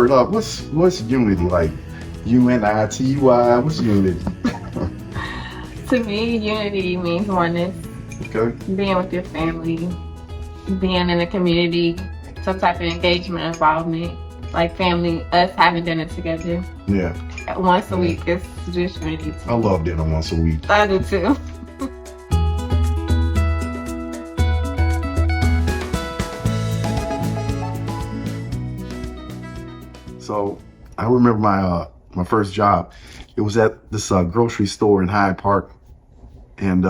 word up. What's unity like? UNITY. What's unity? To me, unity means oneness. Okay. Being with your family, being in the community, some type of engagement, involvement, like family, us having dinner together. Yeah. Once a week is just unity. I love dinner once a week. I do too. So I remember my first job. It was at this grocery store in Hyde Park, and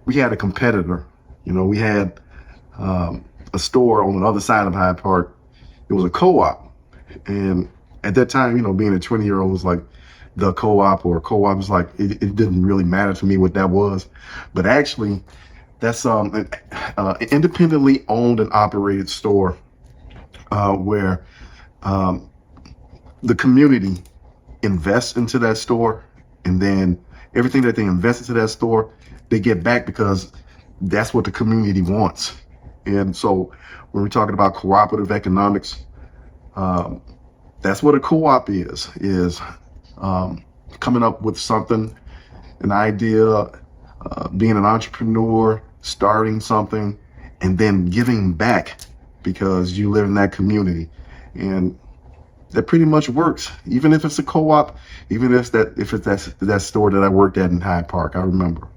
we had a competitor. You know, we had a store on the other side of Hyde Park. It was a co-op, and at that time, you know, being a 20-year-old was like the co-op or co-op was like it didn't really matter to me what that was, but actually, that's an independently owned and operated store where the community invests into that store, and then everything that they invest into that store, they get back because that's what the community wants. And so when we're talking about cooperative economics, that's what a co-op is coming up with something, an idea, being an entrepreneur, starting something, and then giving back because you live in that community. And that pretty much works, even if it's a co-op, even if it's that store that I worked at in Hyde Park. I remember.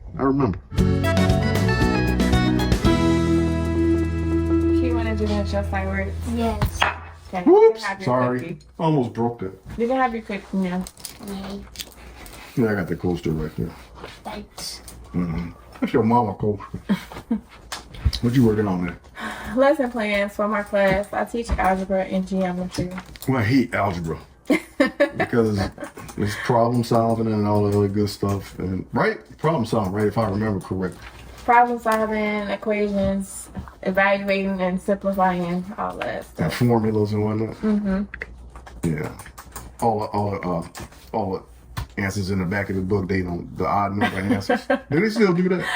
You want to do that just like words? Yes. Okay. Whoops, Have your sorry. cookie. Almost broke that. You can have your cookie now. Yeah, I got the coaster right there. Thanks. That's your mama coaster. What you working on there? Lesson plans for my class. I teach algebra and geometry. Well, I hate algebra because it's problem solving and all the other good stuff. And right, problem solving, right? If I remember correctly. Problem solving, equations, evaluating and simplifying, all that And stuff. formulas and whatnot. Mm-hmm. Yeah. All the answers in the back of the book, they don't, the odd number answers. Do they still do that?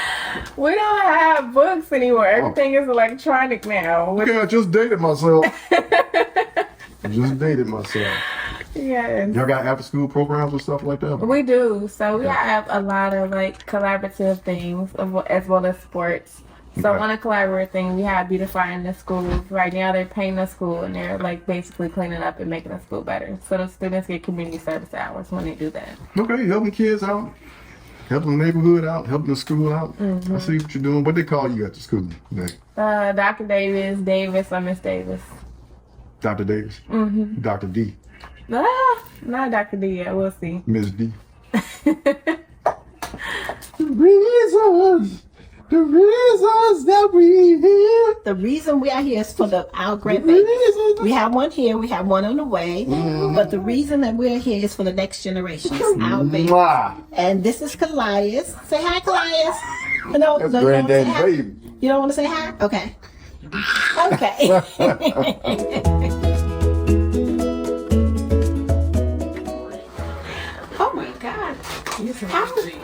We don't have books anymore. Everything is electronic now. Okay, I just dated myself. Yes. Y'all got after school programs and stuff like that? We do. So we have a lot of like collaborative things as well as sports. So Okay. on a collaborative thing, we have beautifying the schools. Right now they're painting the school and they're like basically cleaning up and making the school better. So the students get community service hours when they do that. Okay, helping kids out, helping the neighborhood out, helping the school out. I see what you're doing. What they call you at the school? Dr. Davis, or Miss Davis. Dr. Davis? Dr. D? Not Dr. D yet. We'll see. Miss D? The reasons that we here. The reason we are here is for our grandbabies. We have one here, we have one on the way. But the reason that we're here is for the next generations, our babies. And this is Callias. Say hi, Callias. No, That's no, granddaddy baby. You don't want to say hi? Okay. Okay. Oh my God.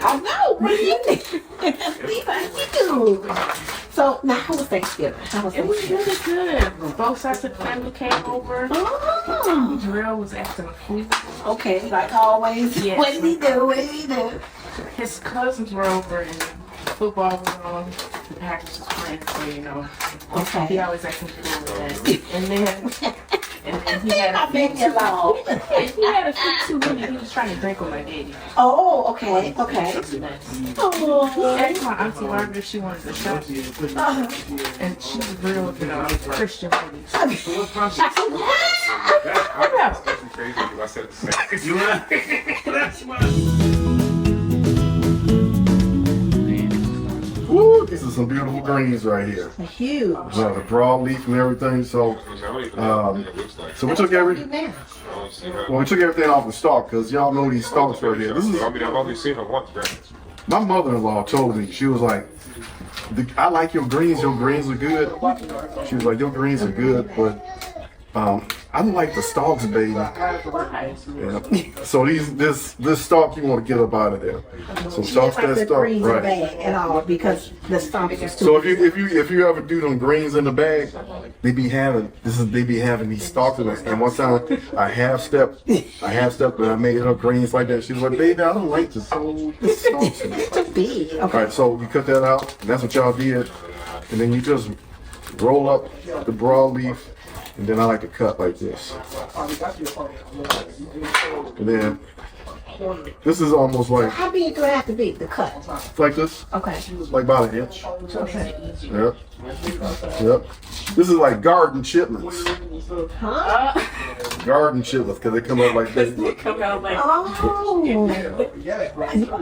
I know. What you do? So now, how was Thanksgiving? It was really good. Both sides of the family came over. Oh. Drill was acting a fool. Okay, like always. Yes. What did he do? What did he do? His cousins were over and football was on. The Packers was playing, so you know. Okay. He always acting a fool with that. And then he had a Big and long. he had a few too many. He was trying to drink with my daddy. Oh, okay, okay. Oh. And my auntie Margaret, she wanted to shop. And she's real, you know, Christian lady. Woo, these are some beautiful greens right here. Huge. The broadleaf and everything. So we took everything off the stalk because y'all know these stalks right here. I've only seen her once, man. My mother-in-law told me, she was like, I like your greens are good. She was like, your greens are good, but I don't like the stalks, baby. Yeah. So this stalk you want to get up out of there. So She toss didn't like that the stalk, greens in the right? bag at all because the stalks was too. So if you ever do them greens in the bag, they be having these stalks in it. And one time I half stepped and I made her greens like that. She was like, baby, I don't like the stalks in it. It's too big. All right, so you cut that out, and that's what y'all did, and then you just roll up the broadleaf, and then I like to cut like this. And then this is almost like How big do I have to be to cut? like this, Okay. like about an inch. Okay. Yep. Yep. This is like garden chitlins. Huh? Garden chitlins, because they come out like this. Oh.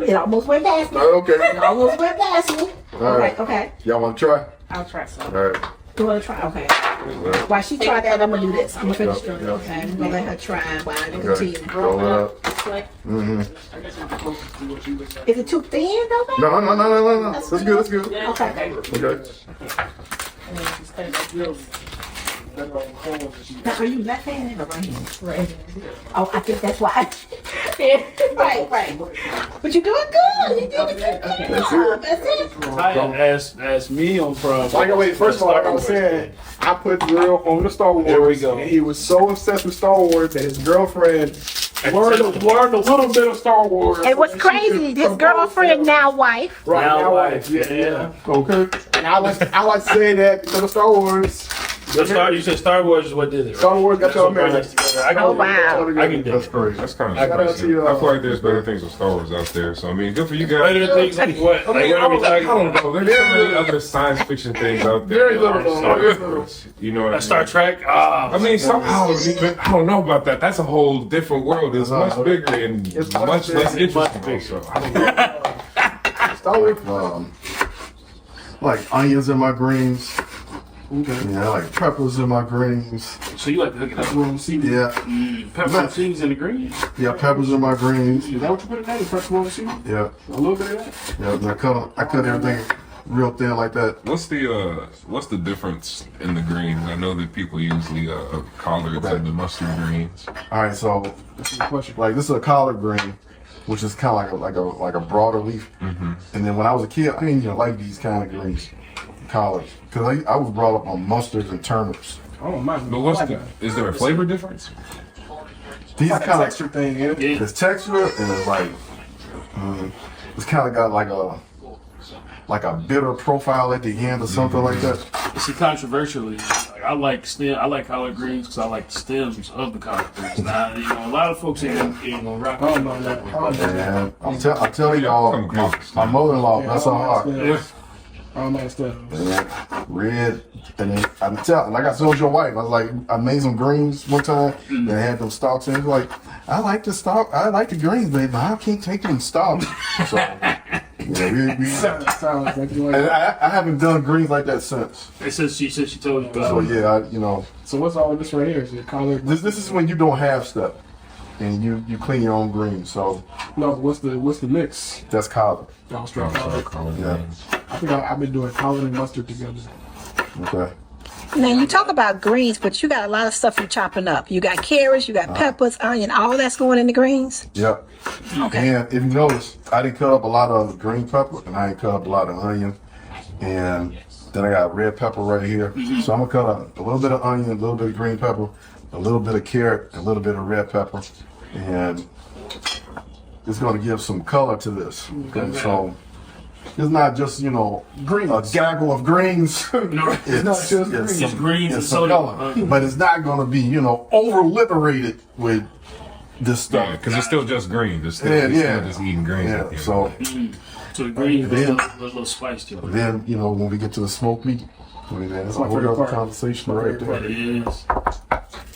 It almost went past me. Okay. It almost went past me. All right. Okay. Y'all want to try? I'll try some. All right. You want to try? Okay. While she tried that, I'm going to do this. I'm going to finish doing it. Okay. I'm going to let her try while I Okay. continue. Roll it up. Mm-hmm. Is it too thin, though, babe? No. That's good. That's good. Okay. Okay. Now, are you left-handed or right-handed? Right. Oh, I think that's why. Right. But you're doing good. You're doing a good job. That's it. As me, I'm from. First of all, like I was saying, I put the grill on the Star Wars. There we go. And he was so obsessed with Star Wars that his girlfriend learned a little bit of Star Wars. And what's crazy, his girlfriend, now wife. Right Now now, wife, yeah. Okay. And I like to say that because of Star Wars. You said Star Wars is what did it, right? Star Wars got y'all That's what brought married. us together. I can Oh, dig it. wow. I can dig That's it. great. That's kind of Shout out to spicy. you, I feel like there's better things with Star Wars out there. So I mean, good for you guys. Better things like what? Like, what are we I talking don't about? know. There's so many other science fiction things out there. Very little, though. Star Very little. Wars. You know what I mean? Star Trek? Ah. I mean, I don't know about that. That's a whole different world. It's much bigger and It's much much less bigger. interesting. So I don't know. Star Wars. Like onions in my greens. Okay. Yeah, I like peppers in my greens. So you like to hook it up? Yeah, Pepper and seeds and the green? yeah, peppers in my greens. Is that what you put in there? You press one seed? Yeah, A little bit of that? yeah. And I cut everything real thin like that. What's the difference in the greens? I know that people usually collards and the mustard greens. All right, so That's a good question. like this is a collard green, which is kind of like a broader leaf. And then when I was a kid, I didn't even like these kind of greens, collards, because I was brought up on mustards and turnips. Oh my. But is there a flavor difference? These Like a kind of texture thing, yeah. Yeah. it's texture and it's like it's kind of got like a bitter profile at the end or something like that. See, controversially, like, I like collard greens because I like the stems of the collard greens. Now, a lot of folks ain't gonna rock on that. And I'm telling y'all, my mother-in-law, that's her heart. All my stuff. Red, and then I'm telling, like I told your wife, I was like, I made some greens one time and I had them stalks, and it was like, I like the greens, baby, but I can't take them stalks. So, yeah, we Sounds like you like and that. I haven't done greens like that since. She said she told you So about it. yeah, So what's all this right here? Is it collard? this is when you don't have stuff, and you clean your own greens. So No, what's the mix? that's collard. Y'all straight collard. Yeah. I think I've been doing collard and mustard together. Okay. Now, you talk about greens, but you got a lot of stuff you're chopping up. You got carrots, you got peppers, onion, all that's going in the greens? Yep. Okay. And if you notice, I didn't cut up a lot of green pepper, and I didn't cut up a lot of onion, and then I got red pepper right here. So I'm gonna cut up a little bit of onion, a little bit of green pepper, a little bit of carrot, a little bit of red pepper, and it's gonna give some color to this. And so it's not just Greens. a gaggle of greens. It's not just greens. It's greens and it's some soda. color, but it's not gonna be over liberated with this stuff. Yeah, because it's still just greens. It's still, Yeah, you're yeah. still just eating greens. at the Yeah, end so of the day. So the greens Then- with a little spice to it. then when we get to the smoked meat, that's a my whole favorite other part. conversation My right favorite there. It is.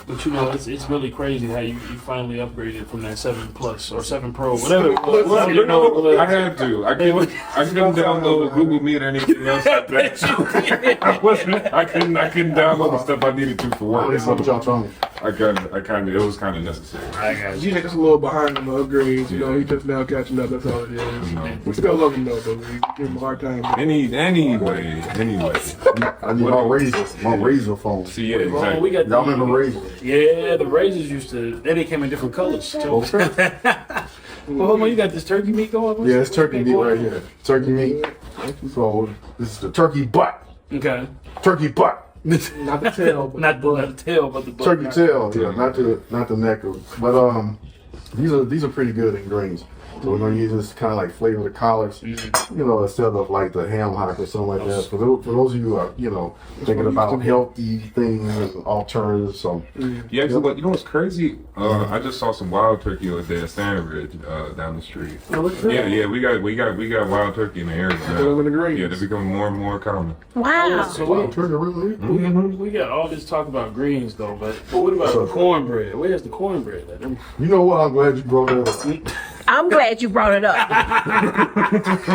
But it's really crazy how you finally upgraded from that 7 Plus or 7 Pro, whatever it was. Well, I had to. I couldn't download Google Meet or anything else like that. I couldn't download the stuff I needed to for What work. is up with y'all telling me? it was kind of necessary. I got you. Yeah, just a little behind on the upgrades. You know, he just now catching up. That's all it is. We still love him though, but we give him a hard time. Anyway. I need my razor phone. See, yeah, Oh, exactly. we got Y'all remember razor? Yeah, the razors used to. They came in different colors too. Well, hold on, you got this turkey meat going? Yeah, it's turkey meat right here. Turkey meat. So this is the turkey butt. Okay. Turkey butt. Not the tail, but Not the tail, but the butt. Turkey tail, yeah, not the neck of it. But these are pretty good in greens. So we're gonna use this kind of like flavor the collards, you know, instead of like the ham hock or something like that. For those of you who are, you know, thinking about healthy things and alternatives. So Yeah, actually, but you know what's crazy? I just saw some wild turkey the other day at Standard Ridge down the street. Yeah, we got wild turkey in the area put them now. in the greens. Yeah, they're becoming more and more common. Wow. So wild turkey really? we got all this talk about greens though, but what about the cornbread? Where's the cornbread at? You know what? I'm glad you brought that up. I'm glad you brought it up.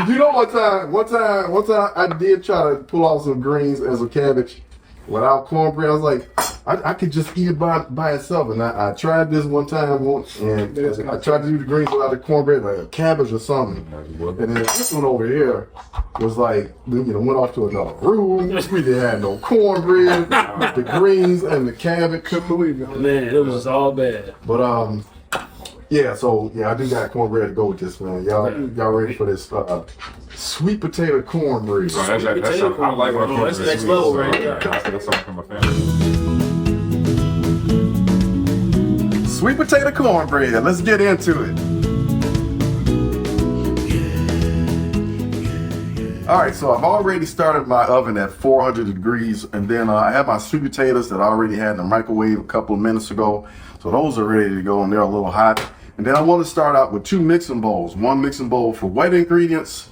You know, one time I did try to pull off some greens and some cabbage without cornbread. I was like, I could just eat it by itself. And I tried this one time and I tried to do the greens without the cornbread, like a cabbage or something. And then this one over here was like, you know, went off to another room. We didn't have no cornbread, the greens and the cabbage. Couldn't believe it. Man, it was just all bad. But yeah, so I do got cornbread to go with this, man. Y'all ready for this sweet potato cornbread? So I like my cornbread. That's next level right there. That's something from my family. Sweet potato cornbread. Let's get into it. All right, so I've already started my oven at 400 degrees, and then I have my sweet potatoes that I already had in the microwave a couple of minutes ago. So those are ready to go, and they're a little hot. And then I want to start out with 2 mixing bowls. One mixing bowl for wet ingredients,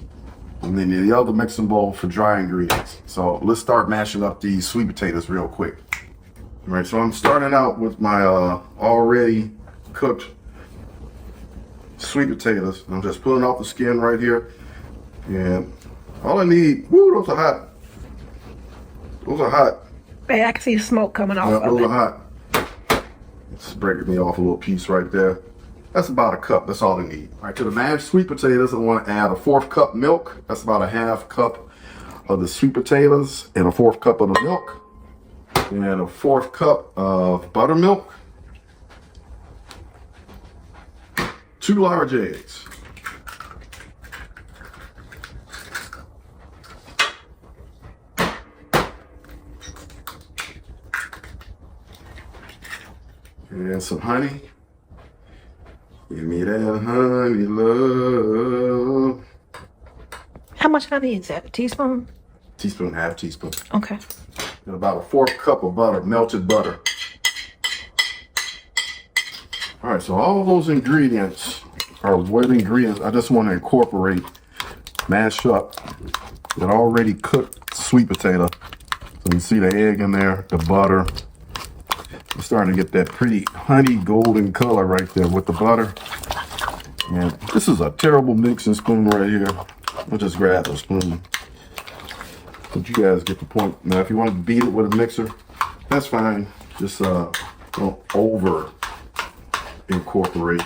and then the other mixing bowl for dry ingredients. So let's start mashing up these sweet potatoes real quick. All right, so I'm starting out with my already cooked sweet potatoes. I'm just pulling off the skin right here. And all I need, those are hot. Those are hot. Hey, I can see the smoke coming off Those of are it. hot. Just breaking me off a little piece right there. That's about a cup. That's all I need. All right, to the mashed sweet potatoes, I want to add a 1/4 cup milk. That's about a 1/2 cup of the sweet potatoes and a 1/4 cup of the milk. And a 1/4 cup of buttermilk. 2 large eggs. And some honey. Give me that honey love. How much honey is that? A teaspoon? Teaspoon, 1/2 teaspoon. Okay. And about a 1/4 cup of butter, melted butter. All right, so all those ingredients are wet ingredients. I just want to incorporate, mash up that already cooked sweet potato. So you see the egg in there, the butter. I'm starting to get that pretty honey golden color right there with the butter. And this is a terrible mixing spoon right here. I'll just grab a spoon. But you guys get the point. Now, if you want to beat it with a mixer, that's fine. Just don't over incorporate.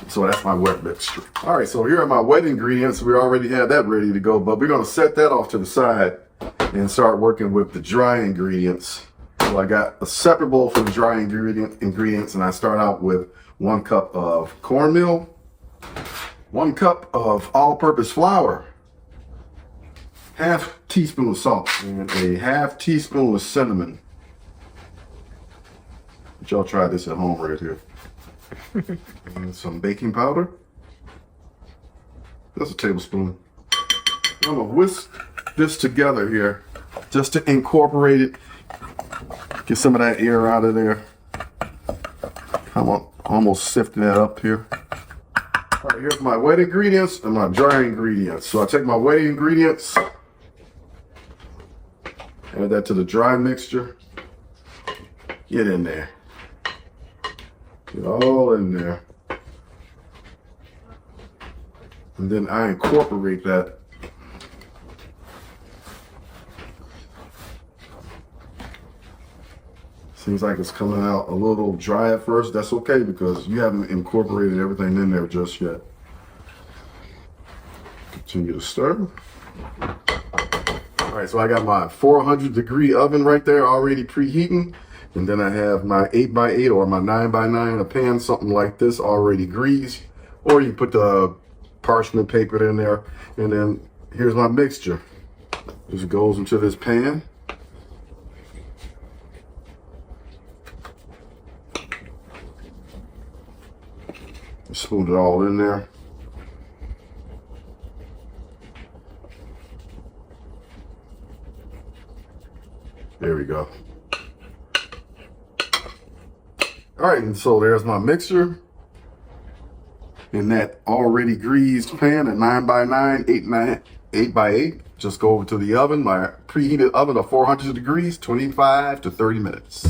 So that's my wet mixture. All right, so here are my wet ingredients. We already had that ready to go, but we're gonna set that off to the side and start working with the dry ingredients. So I got a separate bowl for the dry ingredients, and I start out with 1 cup of cornmeal, 1 cup of all-purpose flour, 1/2 teaspoon of salt, and a 1/2 teaspoon of cinnamon. But y'all try this at home right here. And some baking powder. That's a tablespoon. I'm gonna whisk this together here just to incorporate it. Get some of that air out of there. I'm almost sifting that up here. All right, here's my wet ingredients and my dry ingredients. So I take my wet ingredients, add that to the dry mixture. Get in there. Get all in there. And then I incorporate that Seems like it's coming out a little dry at first. That's okay because you haven't incorporated everything in there just yet. Continue to stir. All right, so I got my 400-degree oven right there already preheating. And then I have my 8x8 or my 9x9, a pan, something like this already greased. Or you put the parchment paper in there. And then here's my mixture. Just goes into this pan. Spoon it all in there. There we go. All right, and so there's my mixture in that already greased pan at 9x9, 8x8. Just go over to the oven, my preheated oven of 400 degrees, 25 to 30 minutes.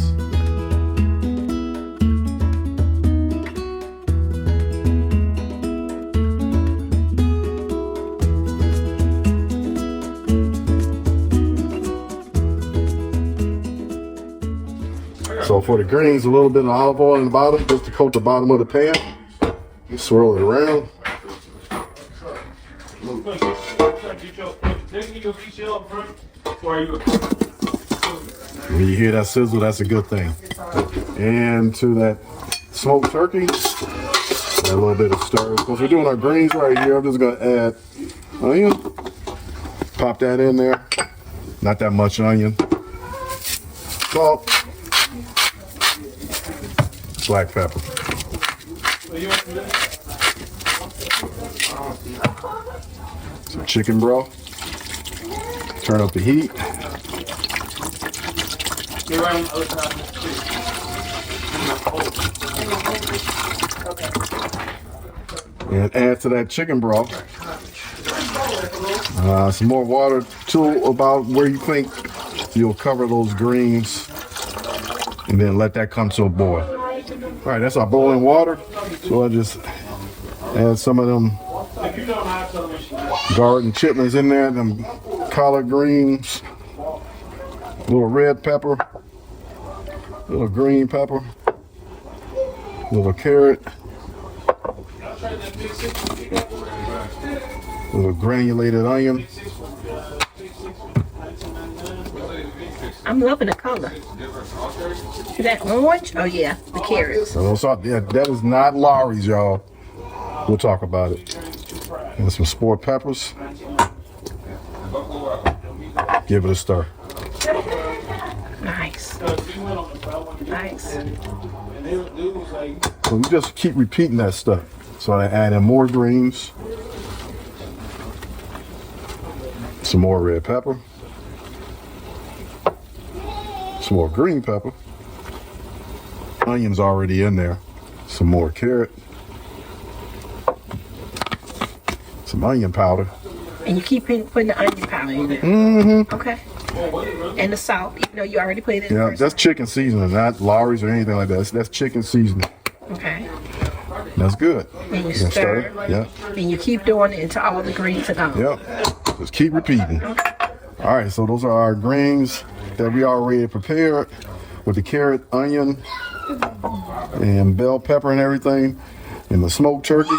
So for the greens, a little bit of olive oil in the bottom, just to coat the bottom of the pan. You swirl it around. When you hear that sizzle, that's a good thing. And to that smoked turkey, add a little bit of stir. Because we're doing our greens right here, I'm just gonna add onion. Pop that in there. Not that much onion. Salt. Black pepper. Some chicken broth. Turn up the heat. And add to that chicken broth some more water to about where you think you'll cover those greens, and then let that come to a boil. All right, that's our boiling water. So I just add some of them garden chitlins in there, them collard greens, a little red pepper, a little green pepper, a little carrot, a little granulated onion. I'm loving the color. Is that orange? Oh yeah, the carrots. So that is not Lawry's, y'all. We'll talk about it. And some sport peppers. Give it a stir. Nice. Nice. So you just keep repeating that stuff. So I add in more greens. Some more red pepper. Some more green pepper. Onions already in there. Some more carrot. Some onion powder. And you keep putting the onion powder in there. Mm-hmm. Okay. And the salt, even though you already put it in. Yeah, that's chicken seasoning, not Lawry's or anything like that. That's chicken seasoning. Okay. That's good. And you stir. Yeah. And you keep doing it until all the greens are gone. Yep. Just keep repeating. Okay. All right, so those are our greens that we already prepared with the carrot, onion, and bell pepper and everything, and the smoked turkey.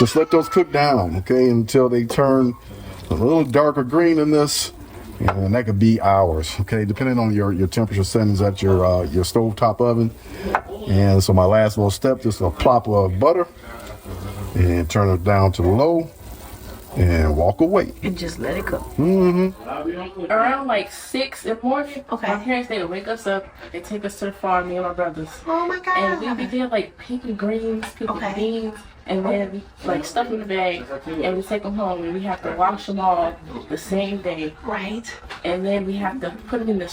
Just let those cook down, okay, until they turn a little darker green in this, and that could be hours, okay, depending on your temperature settings at your stovetop oven. And so my last little step, just a plop of butter, and turn it down to low, and walk away. And just let it cook. Mm-hmm. Around like 6 in the morning, Okay. my parents, they would wake us up, they take us to the farm, me and my brothers. Oh my God. And we'd be there like picking greens, picking Okay. beans, and then we like stuff them in the bag, and we take them home, and we have to wash them all the same day. Right. And then we have to put them in the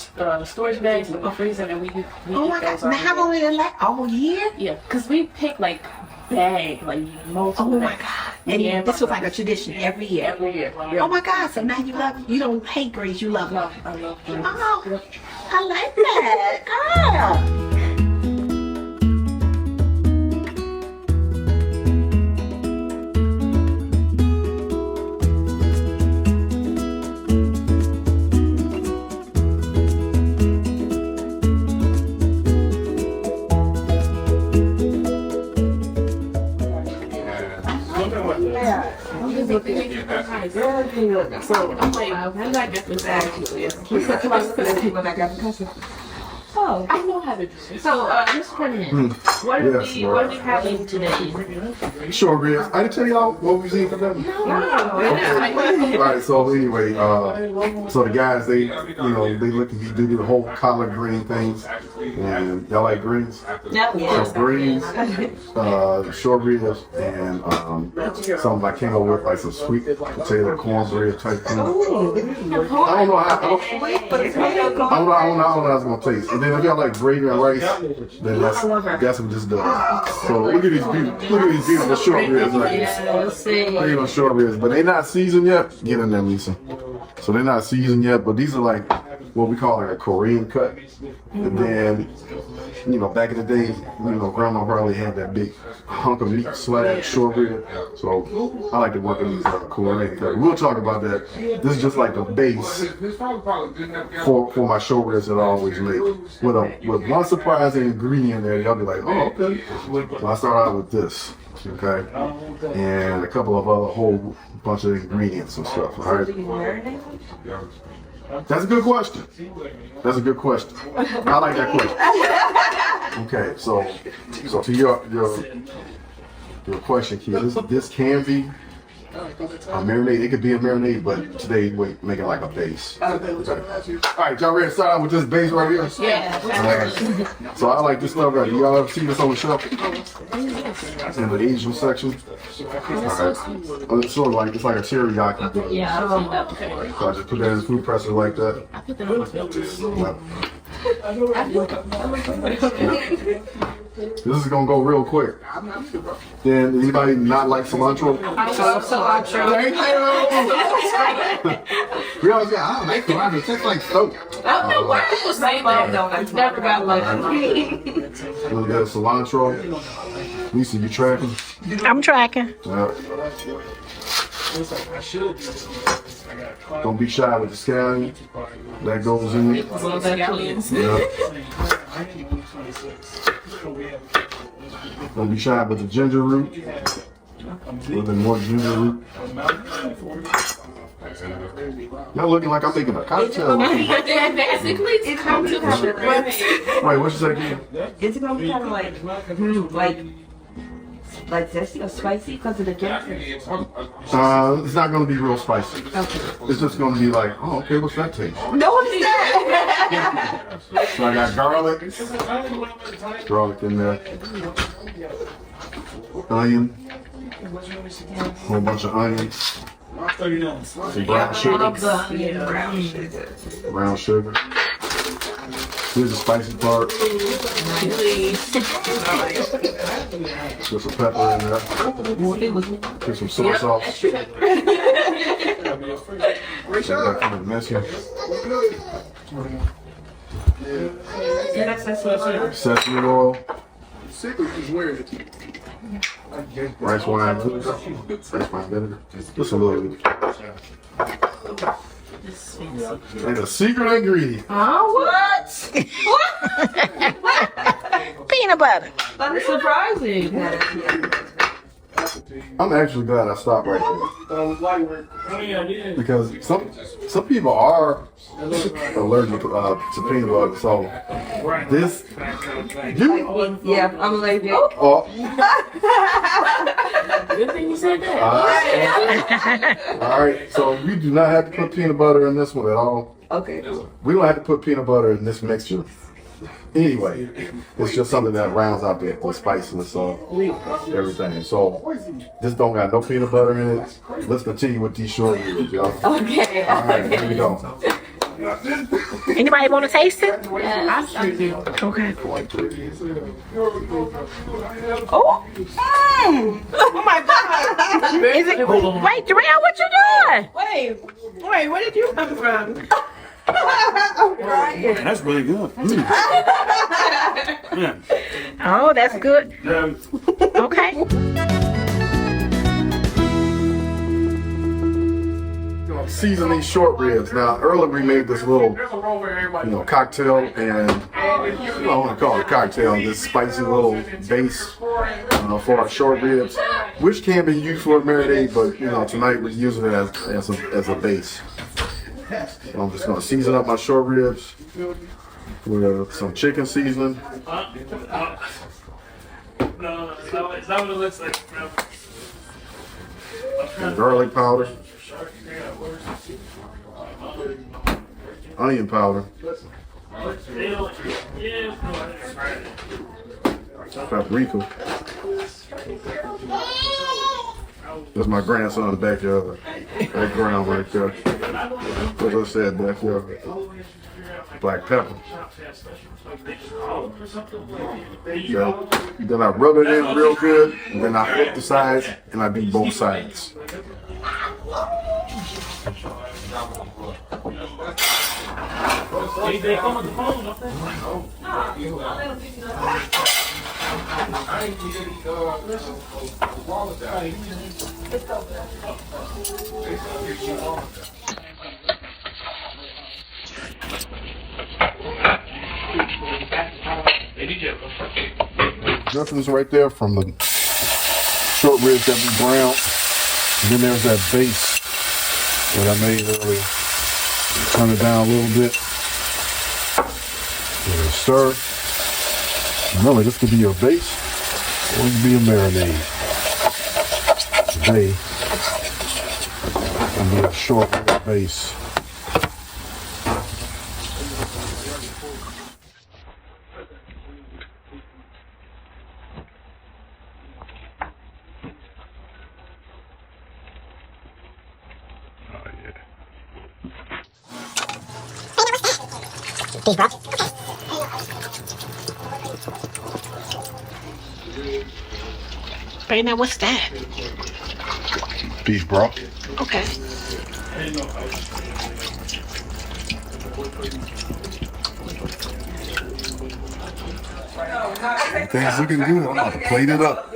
storage bags and we freeze them, and we Oh eat my those God. Now how long did it last? All year? Yeah, because we pick like bag, like multiple Oh my bags. God. And Yeah, this was like a tradition every year. Every year. Oh my God. So now you don't hate greens, you love them. I love greens. Oh, I like that. Ah. I'm just looking at you. So I'm like, how did I get this actually? People that got the custom. Oh, I know how to do it. So, Mr. Cunningham, what are Yes, what are we having today? Sure, Riz. I didn't tell y'all what we was eating for them. No. All right, so anyway, so the guys, they look at me do the whole collard green things, and y'all like greens? So greens, short ribs, and something I came up with like some sweet potato cornbread type thing. I don't know how. I don't know how it's gonna taste. And then if y'all like gravy and rice, then that's what just does. So look at these beautiful short ribs right here. Beautiful short ribs, but they're not seasoned yet. Get in there, Lisa. So they're not seasoned yet, but these are like what we call like a Korean cut. And then, back in the day, Grandma probably had that big hunk of meat slab short rib. So I like to work in these Korean cut. We'll talk about that. This is just like the base for my short ribs that I always make. With one surprising ingredient there, y'all be like, oh, okay. So I start out with this, okay? And a couple of other whole bunch of ingredients and stuff, all right? That's a good question. That's a good question. I like that question. Okay, so to your question, Keith, this can be a marinade. It could be a marinade, but today we're making like a base. Okay. All right, y'all ready to start out with this base right here? Yeah. So I like this stuff right here. Y'all ever see this on the shelf? In the Asian section. Alright. It's sort of like it's like a teriyaki. Yeah. So I just put that in the food presser like that. I put that on my This is gonna go real quick. Then anybody not like cilantro? I love cilantro. Thank you. We always say, I don't like cilantro. It tastes like soap. I don't know why people say that. I've never got like A little bit of cilantro. Lisa, you tracking? I'm tracking. Yeah. Don't be shy with the scallion. That goes in. Yeah. Don't be shy with the ginger root. A little bit more ginger root. Y'all looking like I'm making a cocktail. Basically, it's come to Wait, what you say again? Is it gonna be kind of like zesty or spicy because of the ginger? It's not gonna be real spicy. Okay. It's just gonna be like, oh, okay, what's that taste? No, what is that? So I got garlic in there, onion, whole bunch of onions, some brown sugar. Brown sugar. Here's the spicy part. Put some pepper in there. Put some soy sauce. That kind of messy. Sesame oil. Rice wine vinegar. Just a little bit. And a secret ingredient. Oh, what? Peanut butter. That is surprising. I'm actually glad I stopped right there. Because some people are allergic to peanut butter. So this, Yeah, I'm allergic. Good thing you said that. All right. So we do not have to put peanut butter in this one at all. Okay. We don't have to put peanut butter in this mixture. Anyway, it's just something that rounds out the spiciness of everything. So this don't got no peanut butter in it. Let's continue with these short ribs, y'all. Okay. All right, here we go. Anybody want to taste it? I do. Okay. Oh. Oh my God. Is it? Wait, Darrell, what you doing? Wait, where did you come from? Man, that's really good. Yeah. Oh, that's good. Okay. season these short ribs. Now, earlier we made this little, cocktail, and I want to call it a cocktail. This spicy little base for our short ribs, which can be used for a marinade, but tonight we're using it as a base. So I'm just gonna season up my short ribs with some chicken seasoning. No, is that what it looks like, bro? And garlic powder, onion powder, paprika. That's my grandson in the backyard. That ground right there. As I said, backyard. Black pepper. Yeah. Then I rub it in real good, and then I flip the sides, and I do both sides. Dressings right there from the short ribs that we browned. And then there's that base that I made earlier. Turn it down a little bit. Give it a stir. Remember, this could be your base or it could be a marinade. Today, it's going to be a short rib base. Right now, what's that? Beef broth. Okay. Everything's looking good. I'm about to plate it up.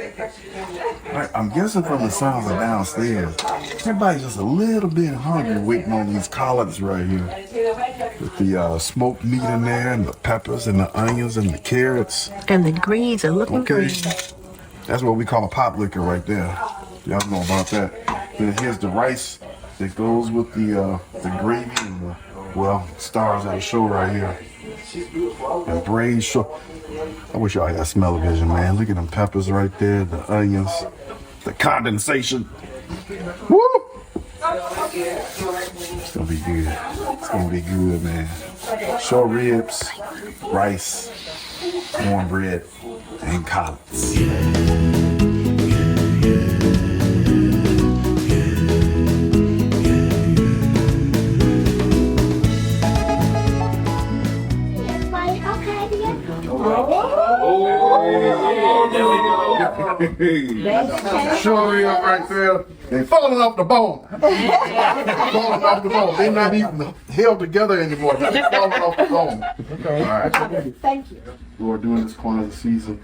I'm guessing from the sounds of downstairs, everybody's just a little bit hungry waiting on these collards right here. With the smoked meat in there, and the peppers, and the onions, and the carrots. And the greens are looking Okay. green. That's what we call pop liquor right there. Y'all know about that. Then here's the rice that goes with the gravy and the, stars of the show right here. And braised show. I wish y'all had smell-o-vision, man. Look at them peppers right there, the onions, the condensation. Woo! It's gonna be good. It's gonna be good, man. Short ribs, rice, cornbread, and collards. Short rib right there. They falling off the bone. Falling off the bone. They're not even held together anymore. They're just falling off the bone. Okay. All right. Thank you. We're doing this Kwanzaa season.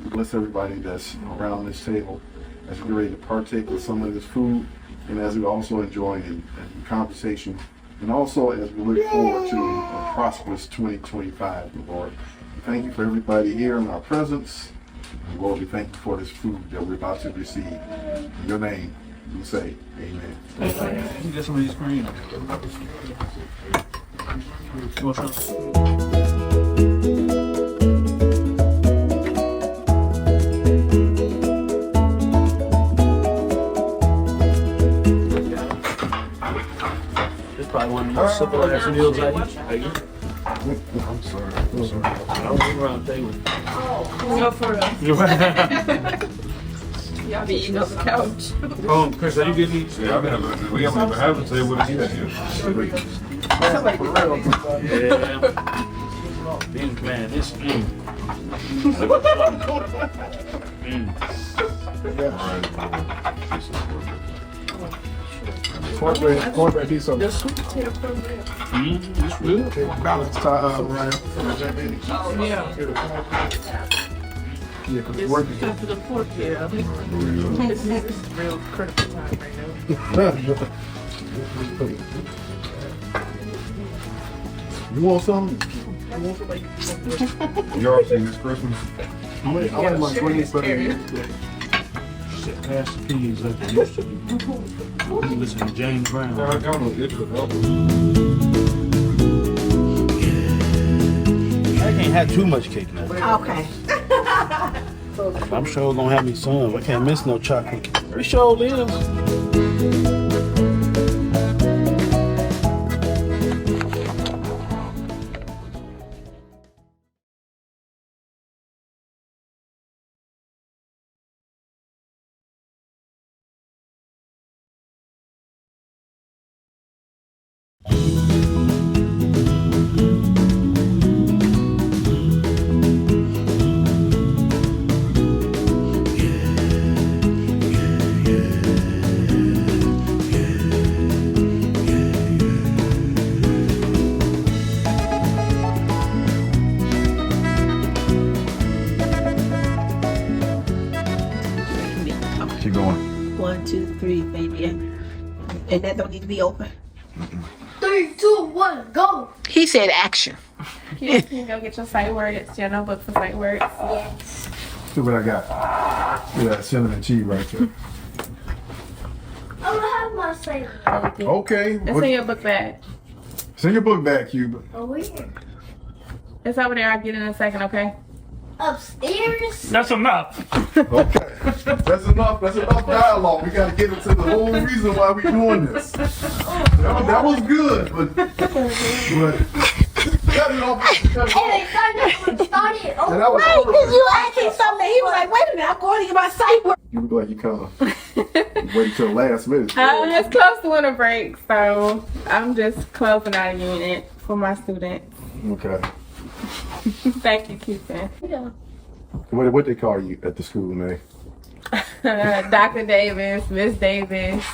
Bless everybody that's around this table as we get ready to partake of some of this food, and as we also enjoy a conversation, and also as we look forward to a prosperous 2025, Lord. Thank you for everybody here in our presence. And Lord, we thank you for this food that we're about to receive. In your name, we say amen. You get some of these green. It's probably one of the most simple ass meals I eat. I'm sorry. I don't move around the table. No, for real. Y'all be eating on the couch. Chris, are you getting these? Yeah, we haven't even had to say what it is yet. Yeah. These, man, this. Cornbread piece of It's good. balanced Ryan. Yeah. Yeah, because it's working. Except for the pork, yeah. This is real critical time right now. You want some? Y'all seen this Christmas? I like my greens better. Said pass the peas like they used to be. Listen to James Brown. I got no itch with help. I can't have too much cake now. Okay. I'm sure gonna have me some. I can't miss no chocolate. We sure live. Keep going. 1, 2, 3, baby. And that don't need to be open. 3, 2, 1, go. He said action. You can go get your sight words, your notebook for sight words. Yes. See what I got. Yeah, that cinnamon cheese right there. I don't have my sight. Okay. It's in your book bag. Send your book back, Cuba. Oh, where? It's over there. I'll get it in a second, okay? Upstairs? That's enough. Okay. That's enough. That's enough dialogue. We got to get into the whole reason why we're doing this. That was good, but cut it off. Cut it off. Hey, started. And Oh, that was Right, because perfect. you asked him something. He was like, wait a minute, I'm going to get my sight work. You look like you kind of wait till last minute. It's close to winter break, so I'm just closing out a unit for my students. Okay. Thank you, Keaton. yeah. What they call you at the school, man? Dr. Davis, Miss Davis,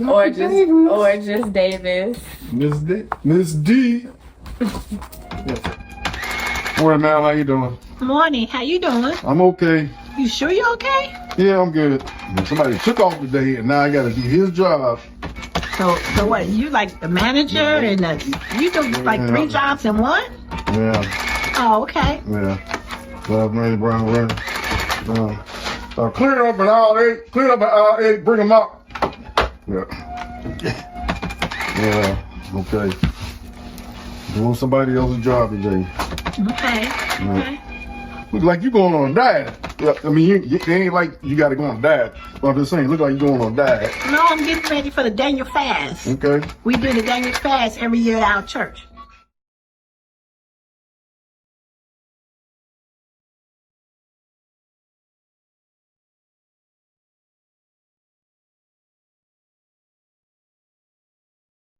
or just Davis. Miss D. Miss D. Morning, man. How you doing? Morning, how you doing? I'm okay. You sure you okay? Yeah, I'm good. Somebody took off today, and now I got to do his job. So what, you like the manager and you do like 3 jobs in one? Yeah, Oh, okay. yeah. So I'm ready, Brown, ready. Clear up an aisle 8. Clear up an aisle 8. Bring them up. Yeah. Yeah. Okay. Doing somebody else's job today. Okay. Okay. Look like you going on a diet. Yeah, I mean, it ain't like you got to go on a diet. But I'm just saying, look like you going on a diet. No, I'm getting ready for the Daniel fast. Okay. We do the Daniel fast every year at our church.